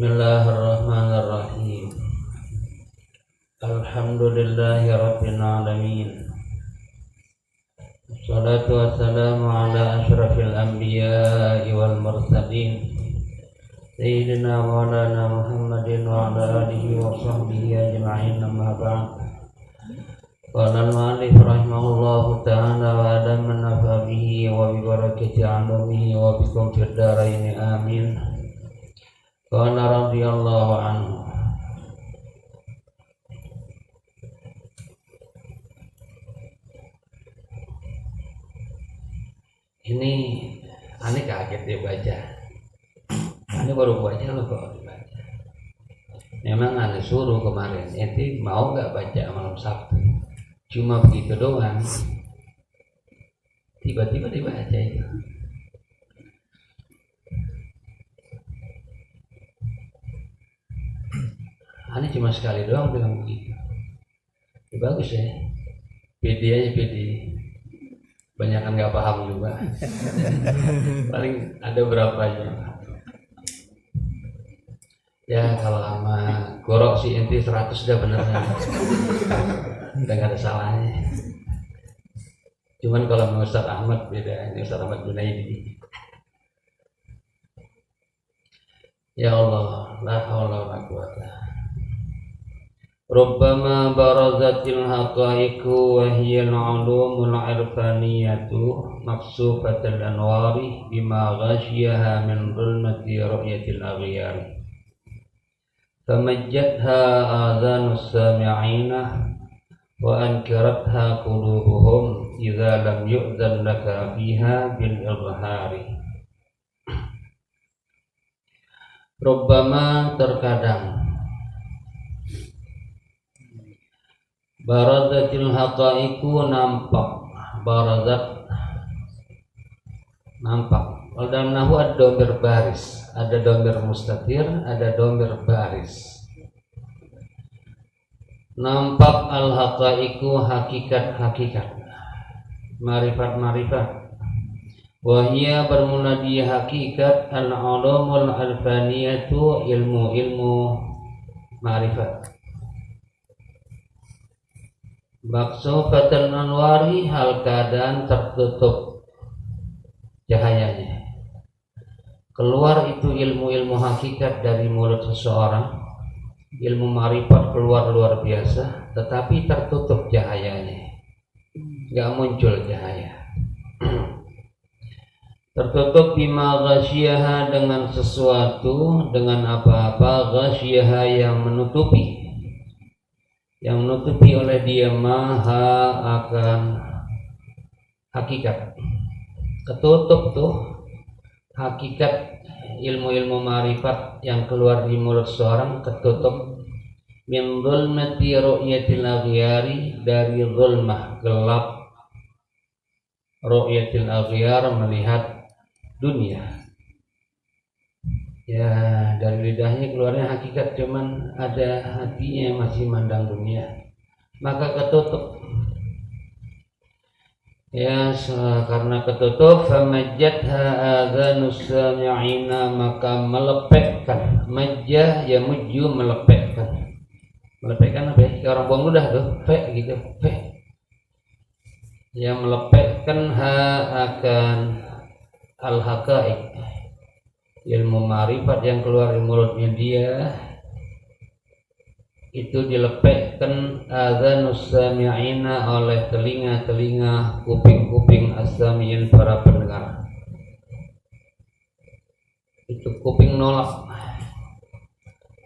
Bismillahirrahmanirrahim. Alhamdulillahi rabbil alamin. Wassalatu wassalamu ala asyrafil anbiya'i wal mursalin Sayyidina Maulana Muhammadin wa ala alihi wa sahbihi ajma'in, amma ba'd. Qala al-mu'allif rahimahullahu ta'ala wa adaman nafa bihi wa bi barakati 'alumihi wa bikum fid dharain amin. Qala radhiyallahu anhu. Ini aneh kaget dia baca. Aneh baru baca lo kok dibaca. Memang aneh suruh kemarin, ente mau nggak baca malam Sabtu? Cuma begitu doang. Tiba-tiba dibaca itu. Aneh cuma sekali doang bilang begitu. Ya, bagus ya. PD aja PD. Banyak kan nggak paham juga. Paling ada berapa aja. Ya kalau sama gorok si ente 100 udah bener kan. Udah nggak ada salahnya. Cuman kalau sama Ustaz Ahmad beda. Ini Ustaz Ahmad Junaidi. Ya Allah, la haula wala quwata. Rubbama barazatil haqaiqu wa hiya al-ulumul irfaniyatu maqsufatul anwari bima ghashiyaha min dhulmati ru'yatil aghyar. Famajjatha adhanus sami'ina wa ankaratha qulubuhum idza lam yu'dhan laka fiha bil izhari. Rubbama terkadang barazatil haqaiqu nampak, barazat nampak. Kalau dalam nahwu ada domir baris, ada domir mustatir, ada domir baris. Nampak al-haqaiqu hakikat-hakikat, marifat-marifat. Wahia bermula di hakikat al-ulumul alfaniyatu, ilmu-ilmu marifat. Maqsufatul anwari, hal keadaan tertutup cahayanya. Keluar itu ilmu-ilmu hakikat dari mulut seseorang, ilmu marifat keluar luar biasa, tetapi tertutup cahayanya, nggak muncul cahaya. Tertutup bima ghasyiha, dengan sesuatu, dengan apa-apa, ghasyiha yang menutupi oleh dia maha akan hakikat. Ketutup tuh hakikat ilmu-ilmu marifat yang keluar di mulut seorang, ketutup min dhulmati ru'yatil aghyari, dari zulmah gelap ru'yatil aghyar, melihat dunia. Ya, dari lidahnya keluarnya hakikat, cuman ada hatinya yang masih mandang dunia, maka ketutup. Ya, karena ketutup, famajjatha adhanus sami'ina, maka melepekkan. Majjah ya mujju, melepekkan. Melepekkan apa ya? Orang buang ludah tuh, fe gitu, fe. Ya, melepekkan akan al-haqaiq, ilmu marifat yang keluar dari mulutnya dia, itu dilepekkan adzanus sami'ina, oleh telinga-telinga, kuping-kuping as-sami'in, para pendengar. Itu kuping nolak.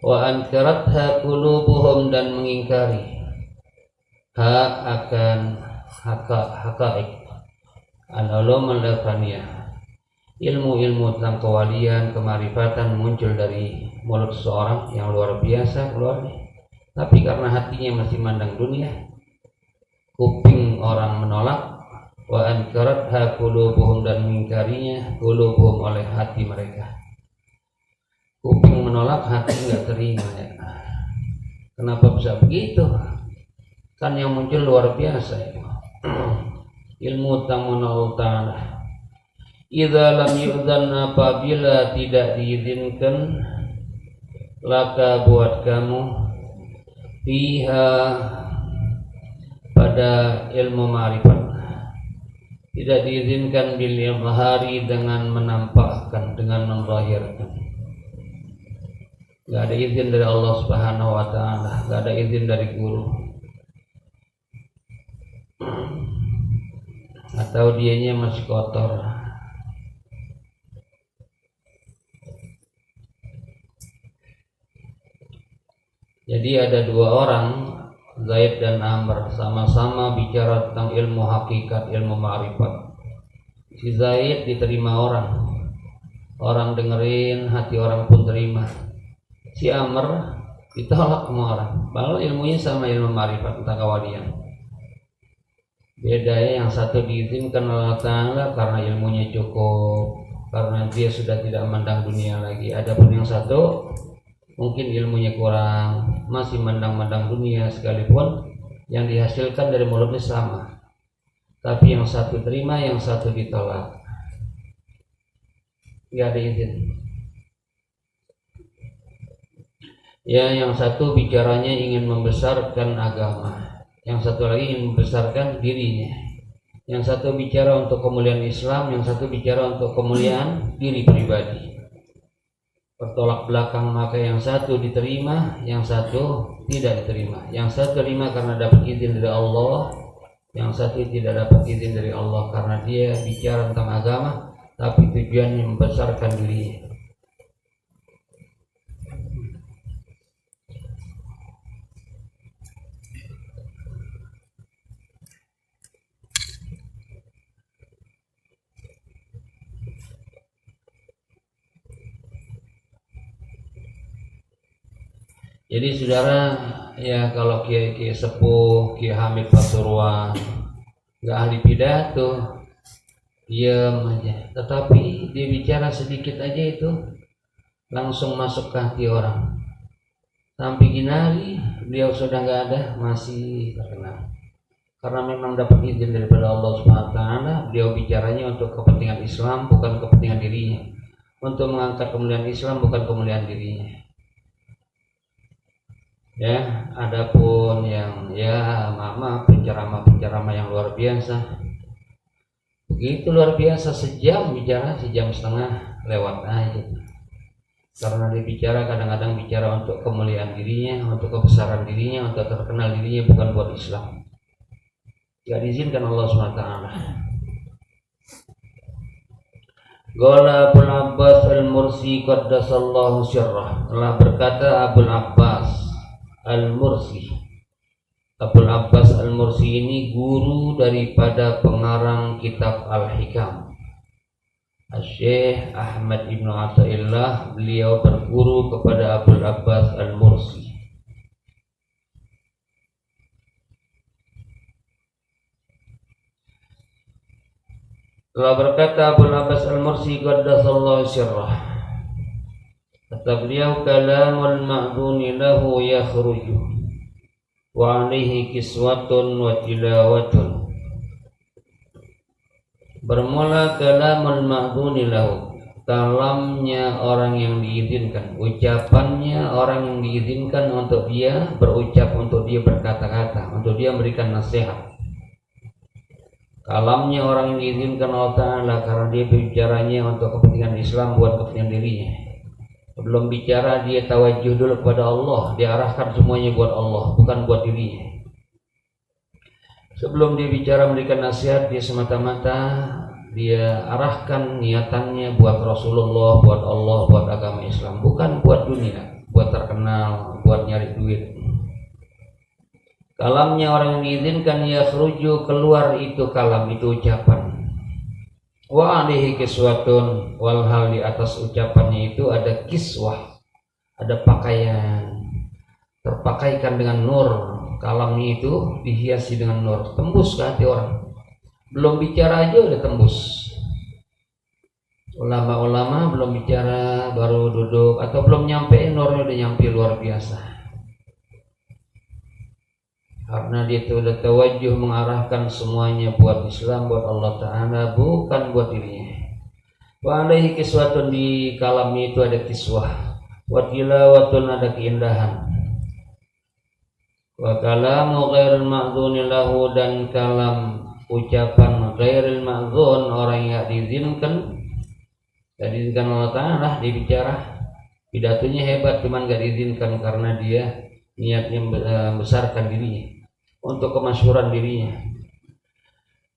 Wa ankaratha qulubuhum, dan mengingkari akan haqaiq al-ulumul irfaniyah, ilmu-ilmu tentang kewalian, kemarifatan muncul dari mulut seseorang yang luar biasa keluarnya, tapi karena hatinya masih mandang dunia, kuping orang menolak. Wa ankaratha qulubuhum, dan mengingkarinya qulubuhum, oleh hati mereka. Kuping menolak, hati nggak terima ya. Kenapa bisa begitu? Kan yang muncul luar biasa ya. Ilmu tentang Allah Ta'ala. Idza lam yu'dzan, apabila tidak diizinkan laka buat kamu fiha pada ilmu ma'rifat. Tidak diizinkan bil izhari dengan menampakkan, dengan menzahirkan. Enggak ada izin dari Allah Subhanahu wa taala, enggak ada izin dari guru. Atau dianya masih kotor. Jadi ada dua orang, Zaid dan Amr, sama-sama bicara tentang ilmu hakikat, ilmu ma'rifat. Si Zaid diterima orang dengerin, hati orang pun terima. Si Amr ditolak sama orang, padahal ilmunya sama ilmu ma'rifat tentang kewalian. Bedanya yang satu diizinkan Allah Ta'ala karena ilmunya cukup, karena dia sudah tidak memandang dunia lagi. Adapun yang satu mungkin ilmunya kurang, masih mandang-mandang dunia, sekalipun yang dihasilkan dari mulutnya sama, tapi yang satu terima, yang satu ditolak. Gak ada izin. Ya, yang satu bicaranya ingin membesarkan agama, yang satu lagi ingin membesarkan dirinya. Yang satu bicara untuk kemuliaan Islam, yang satu bicara untuk kemuliaan diri pribadi. Bertolak belakang, maka yang satu diterima, yang satu tidak diterima. Yang satu terima karena dapat izin dari Allah, yang satu tidak dapat izin dari Allah karena dia bicara tentang agama tapi tujuannya membesarkan dirinya. Jadi saudara, ya kalau kiai sepuh, Kiai Hamid Pasuruan, nggak ahli pidato, diam aja. Tetapi dia bicara sedikit aja itu langsung masuk ke hati orang. Sampai gini hari beliau sudah nggak ada, masih terkenal. Karena memang dapat izin daripada Allah Subhanahu wa taala, beliau bicaranya untuk kepentingan Islam, bukan kepentingan dirinya. Untuk mengangkat kemuliaan Islam, bukan kemuliaan dirinya. Ya, adapun yang maaf penceramah yang luar biasa, begitu luar biasa, sejam bicara, sejam setengah lewat aja. Karena dia bicara kadang-kadang bicara untuk kemuliaan dirinya, untuk kebesaran dirinya, untuk terkenal dirinya, bukan buat Islam. Gak diizinkan Allah SWT. Qala Abul Abbas Al-Mursi qaddasallahu sirrah. Telah berkata Abul Abbas Al-Mursi. Abul Abbas Al-Mursi ini guru daripada pengarang kitab Al-Hikam, Syekh Ahmad Ibn Athaillah. Beliau berguru kepada Abul Abbas Al-Mursi. Telah berkata Abul Abbas Al-Mursi qaddasallahu sirrah. Kata beliau, kalamul ma'duni lahu yakhruju wa alaihi kiswatun wa tilawatun. Bermula kalamul ma'duni lahu, kalamnya orang yang diizinkan, ucapannya orang yang diizinkan untuk dia berucap, untuk dia berkata-kata, untuk dia memberikan nasihat. Kalamnya orang yang diizinkan Allah Ta'ala karena dia bicaranya untuk kepentingan Islam, bukan kepentingan dirinya. Sebelum bicara dia tawajuh dulu kepada Allah, dia arahkan semuanya buat Allah, bukan buat dirinya. Sebelum dia bicara memberikan nasihat, dia semata-mata dia arahkan niatannya buat Rasulullah, buat Allah, buat agama Islam, bukan buat dunia, buat terkenal, buat nyari duit. Kalamnya orang yang diizinkan yakhruju, keluar itu kalam, itu ucapan. Wa alaihi kiswatun, walhal di atas ucapannya itu ada kiswah, ada pakaian, terpakaikan dengan nur. Kalamnya itu dihiasi dengan nur, tembus ke hati orang. Belum bicara aja udah tembus. Ulama-ulama belum bicara baru duduk, atau belum nyampe nurnya udah nyampe, luar biasa. Karena dia itu udah tawajuh mengarahkan semuanya buat Islam, buat Allah Ta'ala, bukan buat dirinya. Wa alaihi kiswatun, di kalamnya itu ada kiswah, wa tilawatun ada keindahan, wa kalamu ghairil ma'dzuni lahu dan kalam ucapan ghairil ma'dzun orang yang diizinkan Allah Ta'ala dia bicara pidatonya hebat cuman gak diizinkan karena dia niatnya membesarkan dirinya untuk kemasyhuran dirinya.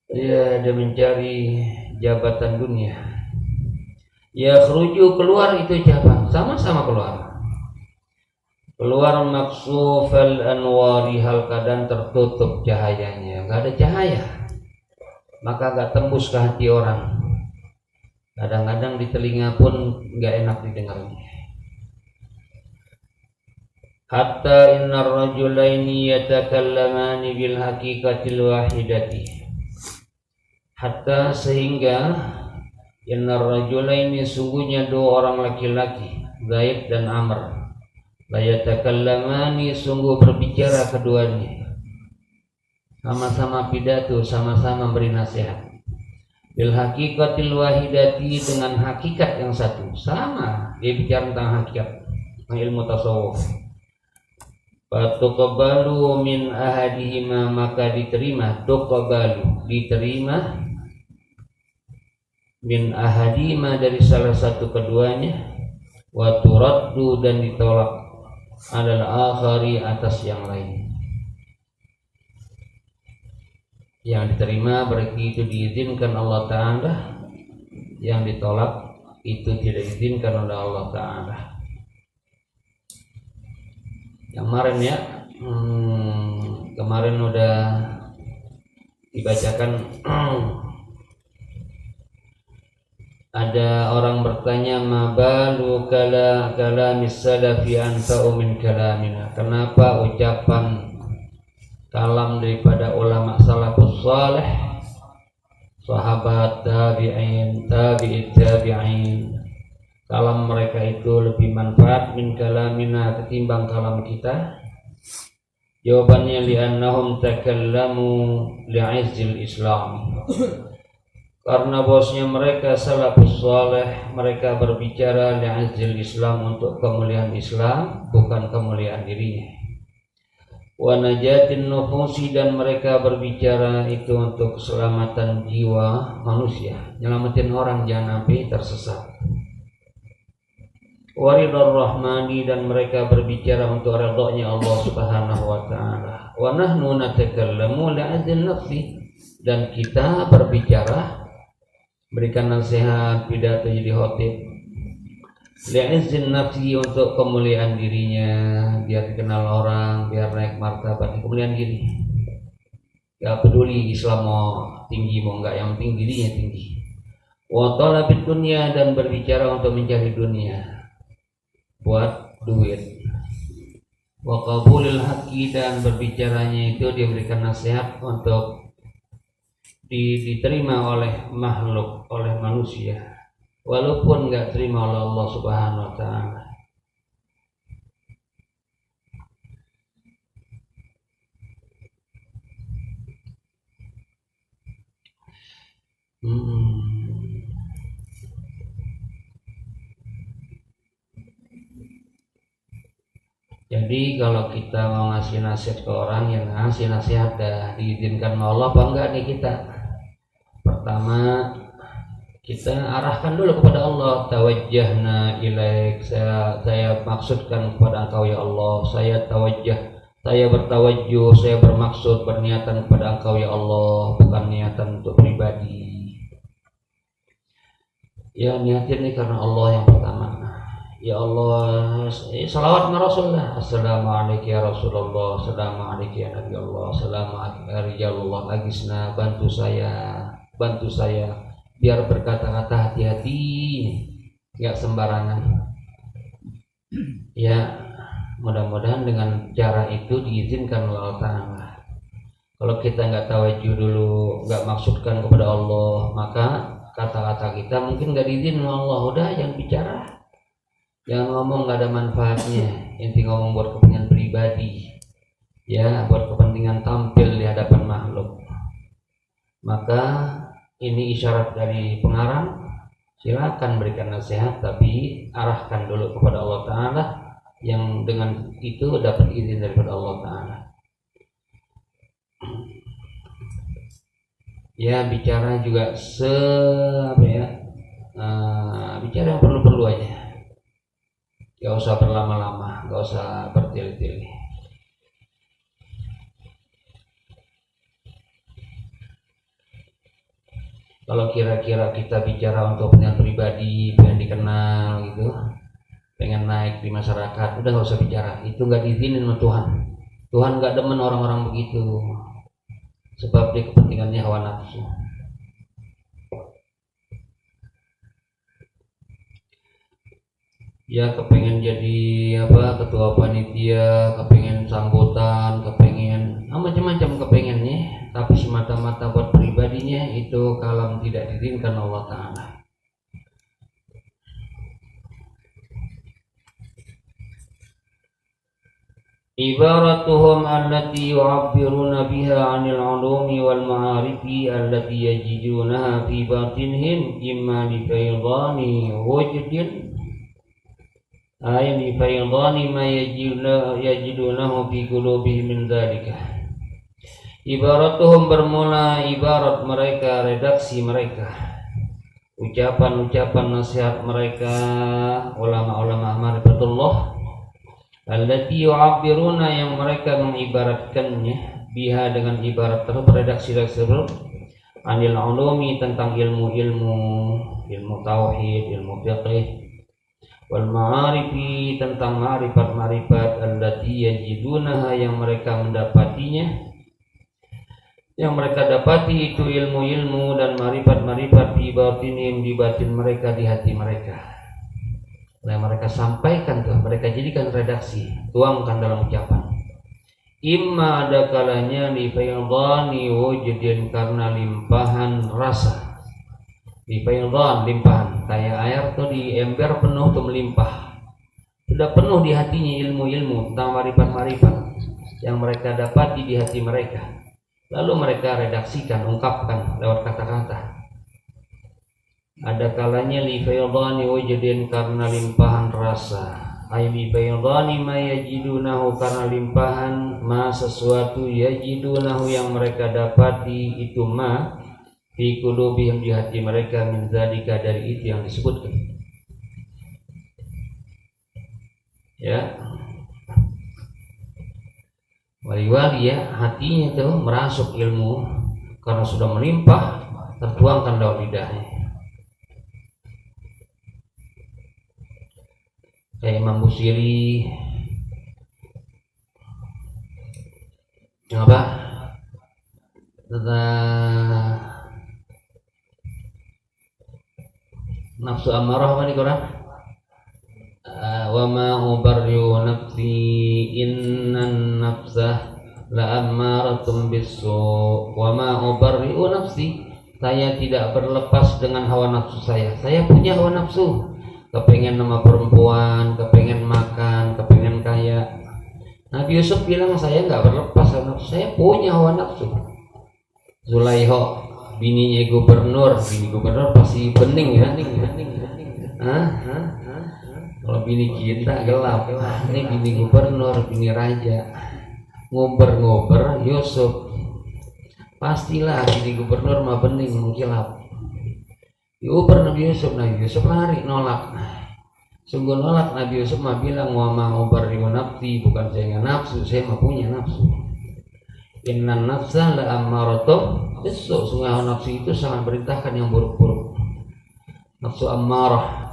Dia mencari jabatan dunia. Ya khruju keluar itu ucapan sama-sama keluar maksufal anwari hal keadaan tertutup cahayanya, nggak ada cahaya maka nggak tembus ke hati orang, kadang-kadang di telinga pun nggak enak didengarnya. Hatta innar rajulaini yatakallamani bil haqiqatil wahidati, hatta sehingga innar rajulaini sungguhnya dua orang laki-laki Zaid dan Amr la yatakallamani sungguh berbicara keduanya, sama-sama pidato, sama-sama beri nasihat bil haqiqatil wahidati dengan hakikat yang satu, sama dia bicara tentang hakikat ilmu tasawuf. Fatuqbalu min ahadihima maka diterima, tuqbalu diterima min ahadihima dari salah satu keduanya, wa turaddu dan ditolak alal akhari atas yang lain. Yang diterima berarti itu diizinkan Allah Ta'ala, yang ditolak itu tidak diizinkan oleh Allah Ta'ala. Yang kemarin ya kemarin udah dibacakan ada orang bertanya mabalu kalamis salafi anfa'u min kalamina, kenapa ucapan kalam daripada ulama salafus saleh, sahabat, tabi'in, tabi'it tabi'in, kalam mereka itu lebih manfaat min kalamina ketimbang kalam kita? Jawabannya li'annahum takallamu li'izzil Islam, karena bosnya mereka salafus saleh, mereka berbicara li'azzil Islam untuk kemuliaan Islam, bukan kemuliaan dirinya. Wa najatin nufusi dan mereka berbicara itu untuk keselamatan jiwa manusia, nyelamatin orang jangan sampai tersesat. Wa ridar rahmani dan mereka berbicara untuk ridhonya Allah Subhanahu wa taala. Wa nahnu natakallamu li'azzil nafsi dan kita berbicara berikan nasihat pidato jadi khotib li'izzin nafsi untuk kemuliaan dirinya, biar dikenal orang, biar naik martabat, kemuliaan diri. Gak peduli Islam mau tinggi mau enggak, yang penting dirinya tinggi. Wa talabid dunya dan berbicara untuk mencari dunia buat duit. Wa qabulil haqqi dan berbicaranya itu dia berikan nasihat untuk diterima oleh makhluk, oleh manusia, walaupun nggak terima oleh Allah Subhanahu wa taala. Jadi kalau kita mau ngasih nasihat ke orang, yang ngasih nasihat dah diizinkan sama Allah apa enggak nih kita? Pertama kita arahkan dulu kepada Allah, tawajjahna ilaik, saya maksudkan kepada Engkau ya Allah, saya tawajjah, saya bertawajjuh, saya bermaksud berniatan kepada Engkau ya Allah, bukan niatan untuk pribadi. Ya niatin ini karena Allah yang pertama. Ya Allah, salawat na Rasulullah. Assalamualaikum ya Rasulullah, assalamualaikum ya Nabi Allah, assalamualaikum ya Rijalullah. Agisna, bantu saya biar berkata-kata hati-hati, nggak sembarangan. Ya mudah-mudahan dengan cara itu diizinkan oleh Allah Ta'ala. Kalau kita nggak tawajjuh dulu, nggak maksudkan kepada Allah, maka kata-kata kita mungkin nggak diizin oleh Allah. Udah jangan bicara, jangan ngomong, nggak ada manfaatnya. Inti ngomong buat kepentingan pribadi, ya buat kepentingan tampil di hadapan makhluk. Maka ini isyarat dari pengarang, silakan berikan nasihat, tapi arahkan dulu kepada Allah Ta'ala, yang dengan itu dapat izin daripada Allah Ta'ala. Ya bicara juga bicara yang perlu-perlu aja, gak usah berlama-lama, gak usah bertele-tele. Kalau kira-kira kita bicara untuk kepentingan pribadi, pengen dikenal gitu, pengen naik di masyarakat, udah gak usah bicara. Itu gak diizinin sama Tuhan. Tuhan gak demen orang-orang begitu, sebab dia kepentingannya hawa nafsu. Ya kepengen jadi ketua panitia, kepengen sambutan, kepengen macam-macam kepengennya, tapi semata-mata buat pribadinya, itu kalam tidak diizinkan Allah Ta'ala. Ibaratuhum allati yu'abbiruna biha 'anil 'ulumi wal ma'arifi allati yajidunaha fi batinihim imma li faydani wujdin ay li faydani ma yajidunahu fi qulubihim min dzalika. Ibaratuhum bermula ibarat mereka, redaksi mereka, ucapan-ucapan nasihat mereka, ulama-ulama ma'rifatullah, allati yu'abbiruna yang mereka mengibaratkannya, biha dengan ibarat tersebut, redaksi tersebut, anil ulumi tentang ilmu tauhid, ilmu fiqh, wal ma'arifi tentang ma'rifat allati yajidunaha yang mereka mendapatinya, yang mereka dapati itu ilmu-ilmu dan marifat-marifat di batinim, di batin mereka, di hati mereka. Yang mereka sampaikan tuh, mereka jadikan redaksi, tuangkan dalam ucapan. Imma ada kalanya li faydani wujudin, karena limpahan rasa. Li faydan limpahan, kayak air tuh di ember penuh tuh melimpah. Sudah penuh di hatinya ilmu-ilmu tentang marifat-marifat yang mereka dapati di hati mereka. Lalu mereka redaksikan, ungkapkan lewat kata-kata. Ada kalanya li faydani wujudin, karena limpahan rasa. Ay li faydani ma yajidunahu, karena limpahan ma sesuatu yajidunahu yang mereka dapati itu ma fi qulubihim di hati mereka, min dzalika dari itu yang disebutkan. Ya. Wali-wali ya, hatinya itu merasuk ilmu karena sudah melimpah, tertuangkan dalam lidahnya. Kayak Imam Busiri, tentang nafsu amarah di Quran. Wa ma ubarri'u nafsi innan nafsah la ammaratum bisu'. Wa ma ubarri'u nafsi, saya tidak berlepas dengan hawa nafsu saya. Saya punya hawa nafsu, kepengen nama perempuan, kepengen makan, kepengen kaya. Nabi Yusuf bilang saya nggak berlepas hawa nafsu, saya punya hawa nafsu. Zulaiho, bini gubernur pasti bening ya. Kalau bini kita gelap, ini bini gubernur, bini raja, ngober Yusuf, pastilah bini gubernur mah bening mengkilap. Diuber Nabi Yusuf lari nolak. Sungguh nolak. Nabi Yusuf mah bilang, wa ma ubarri'u nafsi, bukan saya nggak nafsu, saya mah punya nafsu. Innan nafsa la ammaratum bisu', sungguh nafsu itu sangat perintahkan yang buruk-buruk. Nafsu ammarah.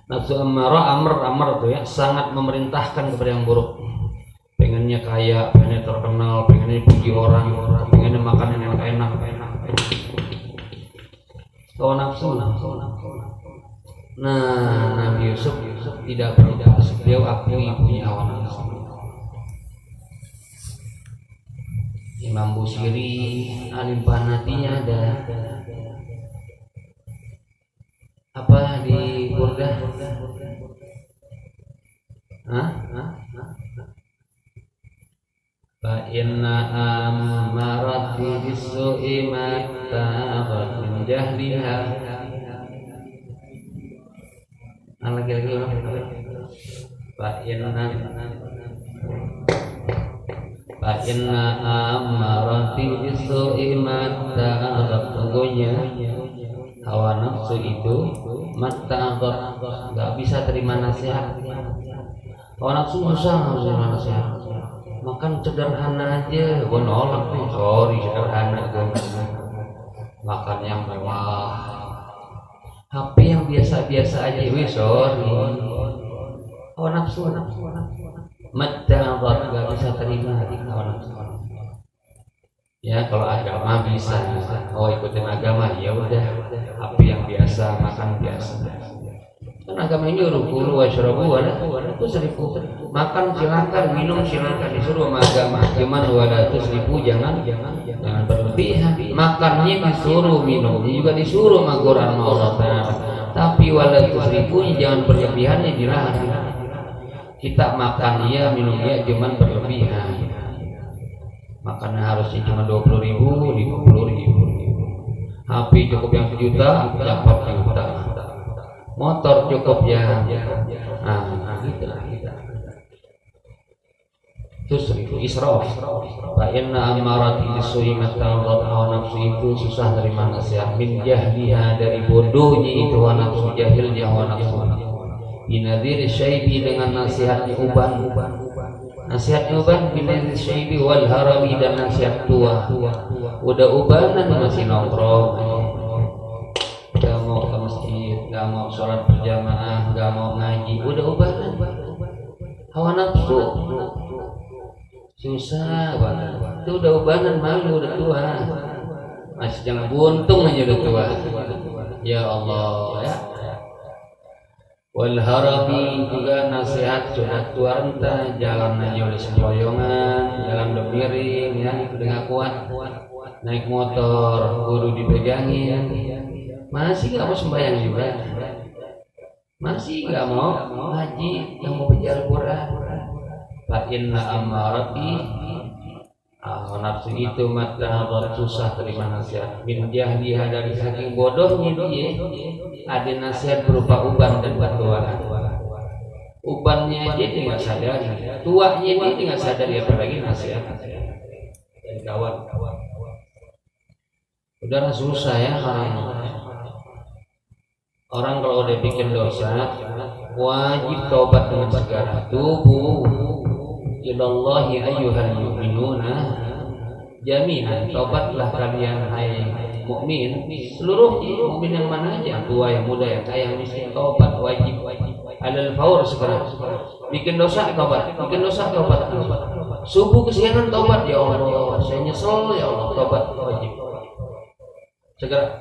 Nafsu ammarah, amr tuh ya, sangat memerintahkan kepada yang buruk. Pengennya kaya, pengennya terkenal, pengennya puji orang, pengennya makan yang enak. Hawa nafsu. Nah, Nabi Yusuf tidak berlepas, beliau akui punya hawa nafsu. Imam Busiri, alim panatinya ada apa di Burdah? Fa inna amarati bisu'i ma ta'abat min jahliha Fa inna amarati bisu'i matta'adat. Sungguhnya hawa nafsu itu matta'adat, gak bisa terima nasihat. Hawa nafsu susah terima nasihat. Makan sederhana aja gue nolak nih, sorry sederhana gue. Makan yang mewah, HP yang biasa-biasa aja, wih sorry. Hawa nafsu matta'adat, gak bisa terima hawa nafsu. Ya kalau agama bisa, oh ikutin agama ya udah, apa yang biasa, makan biasa. Kan agama ini rukulu wasyrabu itu seribu, makan silakan, minum silakan, disuruh sama agama. Cuman 200.000 jangan berlebihan. Makannya disuruh, minumnya juga disuruh sama Quran Allah Ta'ala. Tapi 200.000 jangan berlebihannya dilarang. Kita makan iya, minum iya, cuman berlebihan. Makannya harusnya cuma 20.000, 50.000. HP cukup yang 1 juta, 4 juta. Motor cukup yang gitu. Terus itu israf. Fa inna amarati bisu'i matta'adat. Hawa nafsu itu susah terima nasihat. Min jahliha, dari bodohnya itu hawa nafsu, jahilnya hawa nafsu. Binadhir syaibi, dengan nasihatnya uban. Nasihat uban binadhir syaibi wal harami, dan nasihat tua. Udah ubanan masih nongkrong, gak mau ke masjid, gak mau sholat berjamaah, gak mau ngaji, udah ubanan. Hawa nafsu susah banget. Itu udah ubanan, malu, udah tua. Masih jangan buntung aja udah tua. Ya Allah ya. Wal harami, juga nasihat sudah tua renta, jalan aja oleh sempoyongan, jalan udah miring ya, udah gak kuat. Naik motor kudu dipegangin, masih gak mau sembahyang juga, masih gak mau ngaji, yang mau baca Al-Quran. Fa inna amarati, nafsu itu matta'adat, susah terima nasihat. Min jahliha, dari saking bodohnya dia, ada nasihat berupa uban dan batuan. Ubannya dia nggak sadari, tuanya dia nggak sadari, apalagi nasihat dari kawan. Udah susah ya orang kalau udah bikin dosa wajib taubat dengan segera. Tubu ilallahi ayyuhal mu'minuna jami'an, taubatlah kalian hai mukmin seluruh mukmin, yang mana aja, yang tua, yang muda, yang kaya, yang miskin, taubat wajib alal faur, segera. Bikin dosa taubat, bikin dosa taubat. Subuh kesiangan taubat, ya Allah saya nyesel, ya Allah, taubat wajib segera.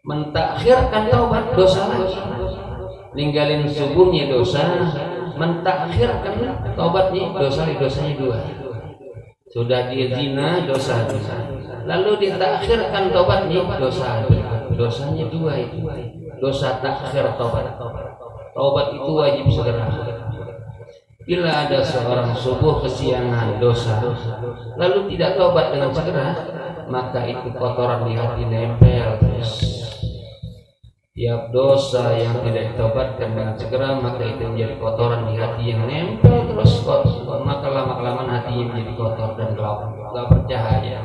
Mentakhirkan taubat, dosa lagi. Ninggalin subuhnya dosa, mentakhirkan taubatnya dosanya 2. Sudah dia zina, dosa. Lalu ditakhirkan taubatnya, dosanya 2 itu. Dosa takhir taubat. Taubat itu wajib segera. Bila ada seorang subuh kesiangan dosa, lalu tidak taubat dengan segera, maka itu kotoran di hati nempel terus. Tiap dosa yang tidak ditaubatkan dengan segera, maka itu menjadi kotoran di hati yang nempel terus, maka lama-kelamaan hatinya menjadi kotor dan gelap, gak bercahaya.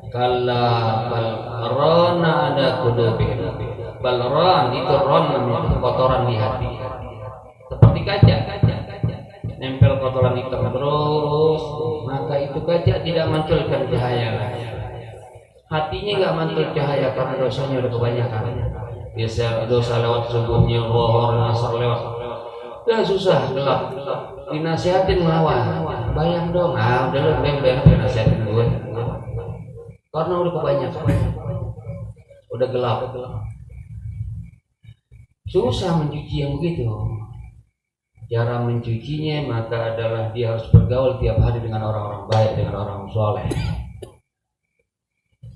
Kalla bal rana ada qulubihim, bal ran itu ron namanya, kotoran di hati. Seperti kaca nempel kotoran hitam terus, maka itu kaca tidak mantulkan cahaya lagi. Hatinya gak mantul cahaya karena dosanya udah kebanyakan. Biasa dosa lewat subuhnya, zuhur, asar lewat, udah susah, gelap. Dinasihatin melawan, bayang dong, udah lu bayang dinasihatin gue, karena udah kebanyakan, udah gelap. Susah mencuci yang begitu. Cara mencucinya maka adalah dia harus bergaul tiap hari dengan orang-orang baik, dengan orang soleh.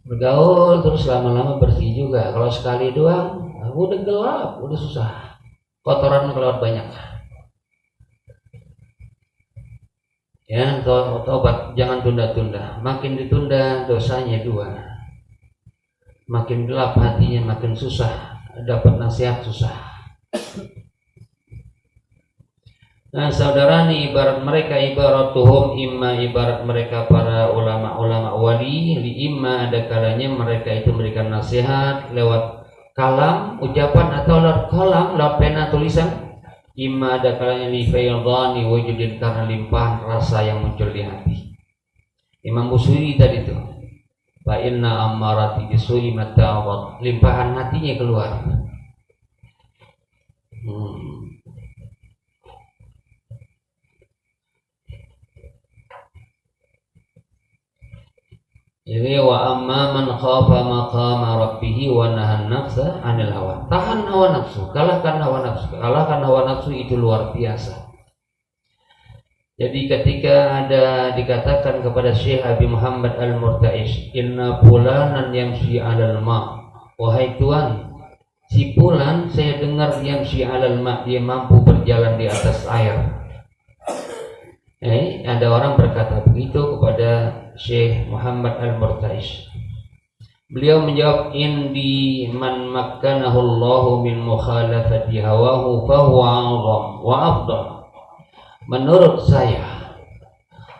Bergaul terus lama-lama bersih juga. Kalau sekali doang udah gelap, udah susah, kotoran keluar banyak. Ya, tobat jangan tunda-tunda. Makin ditunda dosanya 2. Makin gelap hatinya, makin susah dapat nasihat, susah. Nah saudarani ibarat mereka ibaratuhum imma ibarat mereka para ulama-ulama wali li imma ada kalanya mereka itu memberikan nasihat lewat kalam ucapan atau lewat kalam lewat pena tulisan imma ada kalanya li faydhani wujudin karena limpahan rasa yang muncul di hati. Imam Busiri tadi itu fa inna ammarati bisu'i mata'awad limpahan hatinya keluar. Jadi wa amma man khafa maqama rabbih wa nahan nafsa 'anil hawa. Tahan hawa nafsu, kalahkan hawa nafsu. Kalahkan hawa nafsu itu luar biasa. Jadi ketika ada dikatakan kepada Syekh Abi Muhammad Al-Murtaish, inna fulanan yamshi 'alal ma. Wahai Tuhan, si fulan saya dengar yamshi 'alal ma, dia mampu berjalan di atas air. Ada orang berkata begitu kepada Syekh Muhammad Al-Murtaish. Beliau menjawab, indi man makkanahu Allahu min mukhalafati hawahu fahuwa 'azam wa afdal. Menurut saya,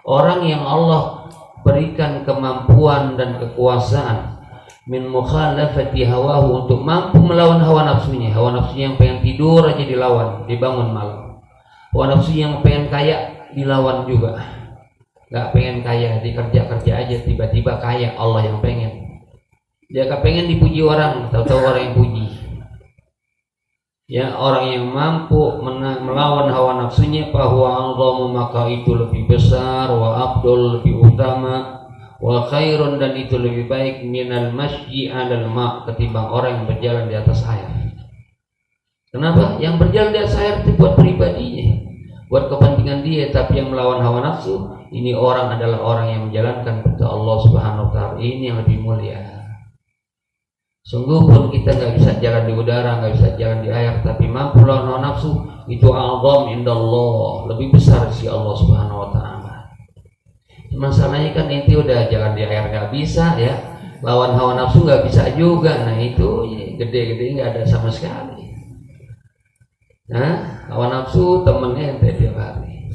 orang yang Allah berikan kemampuan dan kekuasaan min mukhalafati hawahu untuk mampu melawan hawa nafsunya yang pengen tidur aja dilawan, dibangun malam. Hawa nafsu yang pengen kaya dilawan juga, nggak pengen kaya dikerja aja tiba-tiba kaya, Allah yang pengen. Dia gak pengen dipuji orang, tahu-tahu orang yang puji. Ya, orang yang mampu melawan hawa nafsunya bahwa Allah maka itu lebih besar, wa afdal lebih utama, wa khairun dan itu lebih baik minal masyi 'alal ma ketimbang orang yang berjalan di atas air. Kenapa? Yang berjalan di atas air itu buat pribadinya, buat kepentingan dia, tapi yang melawan hawa nafsu ini orang adalah orang yang menjalankan perintah Allah Subhanahu wa taala. Ini yang lebih mulia. Sungguh pun kita nggak bisa jalan di udara, nggak bisa jalan di air, tapi mampu melawan hawa nafsu itu azam indallah, lebih besar si Allah Subhanahu wa taala. Masalahnya kan inti udah jalan di air nggak bisa ya, lawan hawa nafsu nggak bisa juga. Nah itu gede-gede nggak ada sama sekali. Nah, hawa nafsu temennya ente tiap hari.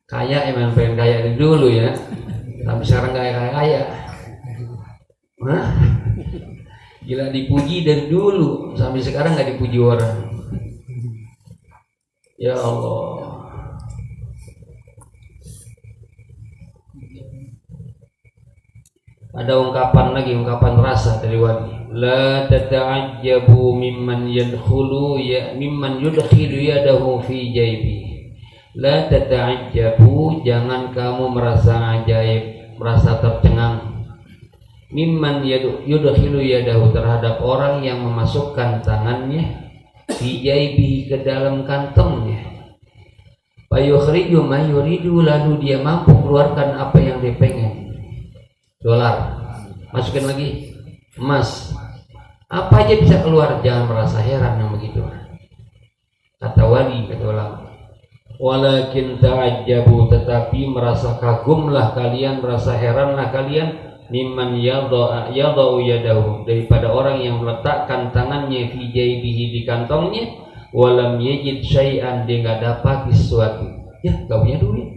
Kaya emang pengen kaya dari dulu ya, tapi sekarang nggak kaya. Nah, gila dipuji dari dulu sampai sekarang nggak dipuji orang. Ya Allah. Ada ungkapan rasa dari wali. La tata'ajjabu mimman yadkhulu mimman yudkhilu yadahu fi jaybi. La tata'ajjabu, jangan kamu merasa ajaib, merasa tercengang. Mimman yudkhilu yadahu, terhadap orang yang memasukkan tangannya fi jaybi, ke dalam kantongnya. Fayukhriju ma yuridu, lalu dia mampu keluarkan apa yang dia pengen. Dolar, masukin lagi emas, apa aja bisa keluar. Jangan merasa heran yang begitu, kata wali, kata ulama. Walakin ta'ajjabu, tetapi merasa kagumlah kalian, merasa heranlah kalian, mimman yadau yadahu, daripada orang yang meletakkan tangannya fi jaybihi, di kantongnya, walam yajid syai'an, dia nggak dapat sesuatu, ya nggak punya duit.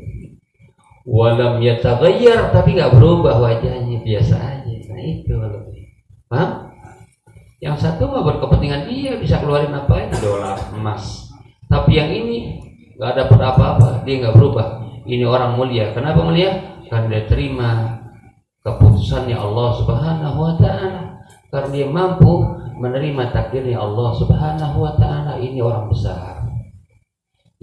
Walam yataghayyar, tapi nggak berubah wajahnya, biasa aja. Nah itu lebih paham. Yang satu mah berkepentingan dia bisa keluarin apa itu, dolar, emas, tapi yang ini nggak dapat apa-apa, dia nggak berubah. Ini orang mulia. Kenapa mulia? Karena dia terima keputusannya Allah Subhanahu wa taala, karena dia mampu menerima takdirnya Allah Subhanahu wa taala. Ini orang besar.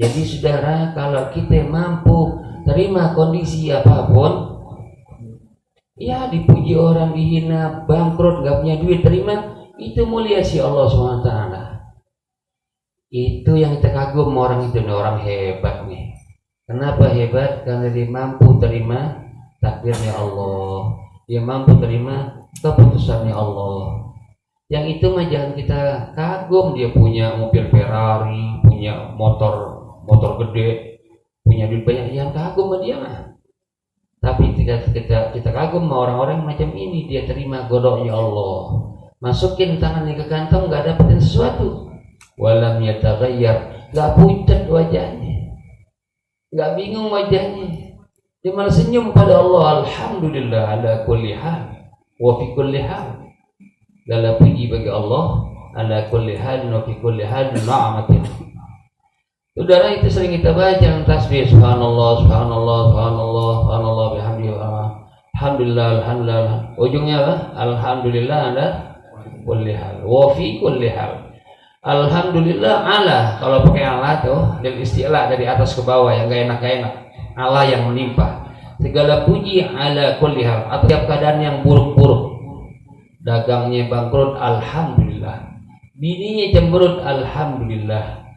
Jadi saudara, kalau kita mampu terima kondisi apapun, ya dipuji orang, dihina, bangkrut, nggak punya duit, terima, itu mulia si Allah Subhanahu wa taala. Itu yang kita kagum orang itu, nih orang hebat nih. Kenapa hebat? Karena dia mampu terima takdirnya Allah, dia mampu terima keputusannya Allah. Yang itu mah jangan kita kagum, dia punya mobil Ferrari, punya motor gede, punya duit banyak, yang kagum sama dia mah. Tapi kita kagum sama orang-orang macam ini, dia terima godoknya Allah, masukin tangannya ke kantong, nggak dapetin sesuatu. Walam yataghayyar, nggak pucat wajahnya, nggak bingung wajahnya, dia malah senyum pada Allah. Alhamdulillah ala kulli hal wa fi kulli hal. Segala puji bagi Allah ala kulli hal wa fi kulli hal ni'matin. Saudara, itu sering kita baca tasbih subhanallah subhanallah subhanallah subhanallah bihamdihi alhamdulillah alhamdulillah. Ujungnya apa? Alhamdulillah ala kulli hal wa fi kulli hal. Alhamdulillah ala, kalau pakai ala tuh dari istilah dari atas ke bawah yang gak enak ala yang menimpa. Segala puji ala kulli hal, setiap keadaan yang buruk-buruk. Dagangnya bangkrut, alhamdulillah. Bininya cemberut, alhamdulillah.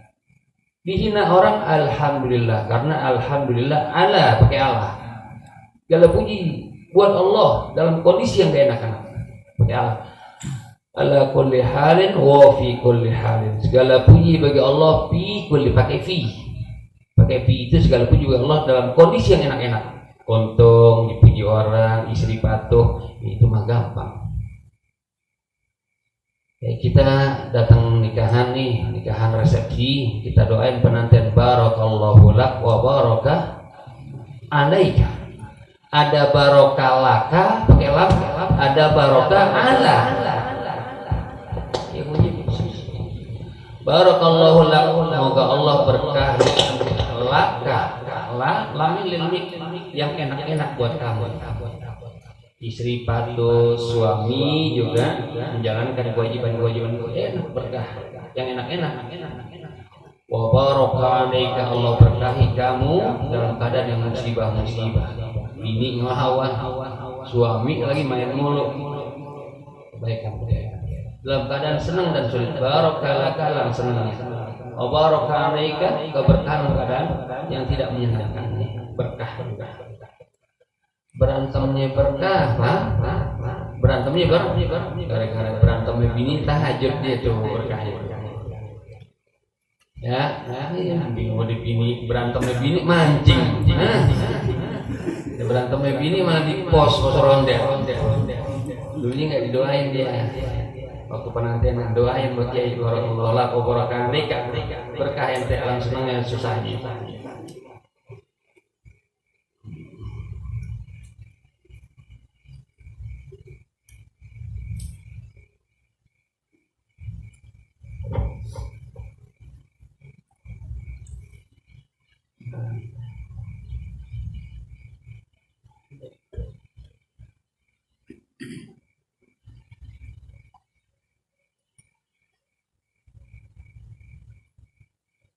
Dihina orang, alhamdulillah. Karena alhamdulillah ala pakai ala. Segala puji buat Allah dalam kondisi yang gak enak pakai ala. Ala kulli halin wa fi kulli halin. Segala puji bagi Allah fi kulli, pakai fi. Pakai fi itu segala puji bagi Allah dalam kondisi yang enak-enak. Untung dipuji orang, istri patuh, itu mah gampang. Ya, kita datang nikahan nih, nikahan resepsi, kita doain penantian barakallahu lak wa baraka alaika. Ada barokah laka pakai lam, ada barokah ala. Barakallahu lak, semoga Allah berkahi laka, lamin lilmik yang enak-enak buat kamu. Istri patuh, suami juga menjalankan kewajiban-kewajiban enak, berkah yang enak-enak. Wa baraka alaika, Allah berkahi kamu dalam keadaan yang musibah-musibah. Bini ngelawan, suami lagi main mulu. Kebaikan dalam keadaan senang dan sulit. Barakalaka dalam senang. Wa baraka alaika, keberkahan keadaan yang tidak menyenangkan. Berkah. Berantemnya berkah, berantemnya gara-gara berantemnya bini tahajud dia tuh berkah. Ya, bingung di bini, berantemnya bini mancing. Berantemnya bini malah di pos ronde. Dulunya nggak didoain dia. Waktu penantian doain buat kiai barakallahu wa barakatuh nikah berkah ente alam senang yang susahnya.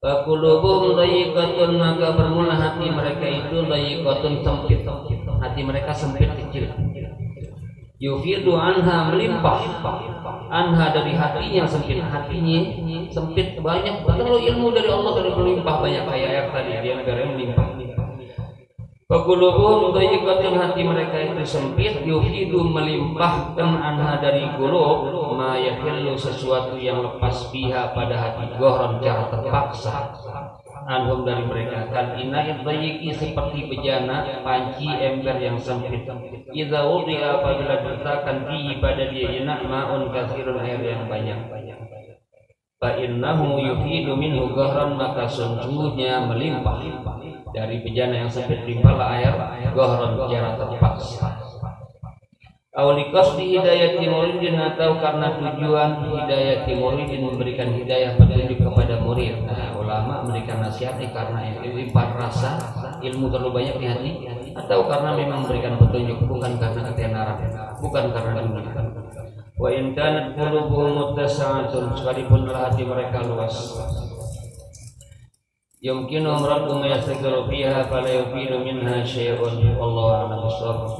Qulubuhum dhayiqatun, maka bermula hati mereka itu dhayiqatun, sempit. Hati mereka sempit, kecil. Yufidu anha, melimpah. Anha dari hatinya sempit, hatinya sempit banyak. Kalau ilmu dari Allah dari melimpah banyak, kayak ayat tadi dia negara melimpah. Qulubuhum dhayiqatun, hati mereka itu sempit. Yufidu, melimpahkan anha dari qulub ma yahillu, sesuatu yang lepas biha pada hati, gohron cara terpaksa. Anhum dari mereka, kan ina'id dhayiqi, seperti bejana panci ember yang sempit. Idza wudi'a, apabila diletakkan di pada dia ma'un katsirun, air yang banyak. Fa innahu yufidu minhu gohron, maka sungguhnya melimpah dari bejana yang sempit, limpahlah air gohron secara terpaksa. Aulikas di hidayah muridin, atau karena tujuan hidayah muridin memberikan hidayah petunjuk kepada murid. Nah, ulama memberikan nasihat karena limpah rasa ilmu terlalu banyak di hati, atau karena memang memberikan petunjuk, bukan karena ketenaran, bukan karena dunia. Wa in kanat qulubuhum muttasa'atun, sekalipun hati mereka luas. Yumkinu raddu ma yastaqiru fiha fala yufidu minha syai'un. Wallahu a'lam bishawab.